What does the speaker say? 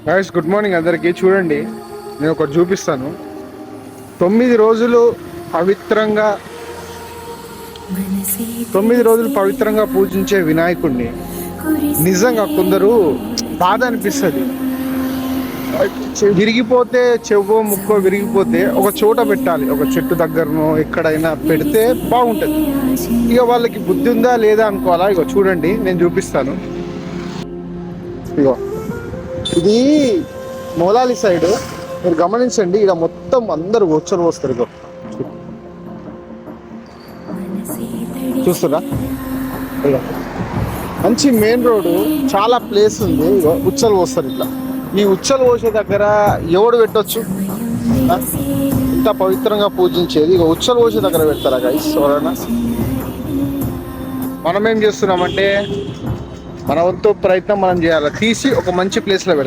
Guys good morning అందరికీ. చూడండి, నేను ఒకటి చూపిస్తాను. 9 రోజులు పవిత్రంగా 9 రోజులు పవిత్రంగా పూజించే వినాయకుడిని నిజంగా కొందరు బాధ అనిపిస్తుంది. విరిగిపోతే చెవో ముక్కో విరిగిపోతే ఒక చోట పెట్టాలి, ఒక చెట్టు దగ్గరనో ఎక్కడైనా పెడితే బాగుంటుంది. ఇక వాళ్ళకి బుద్ధి ఉందా లేదా అనుకోవాలా. ఇగో చూడండి, నేను చూపిస్తాను. ఇగో ఇది మౌలాలి సైడ్, మీరు గమనించండి. ఇక్కడ మొత్తం అందరు వచ్చలు వస్తారు. ఇగో చూస్తారా, మంచి మెయిన్ రోడ్డు, చాలా ప్లేస్ ఉంది. ఇగో ఉచ్చలు పోస్తారు. ఇట్లా ఈ ఉచ్చలు పోసే దగ్గర ఎవడు పెట్టొచ్చు? ఇంత పవిత్రంగా పూజించేది ఇక ఉచ్చలు పోసే దగ్గర పెడతారా గైస్ ఎవరైనా? మనం ఏం చేస్తున్నామంటే మన వంతు ప్రయత్నం మనం చేయాలి, తీసి ఒక మంచి ప్లేస్లో పెడతాం.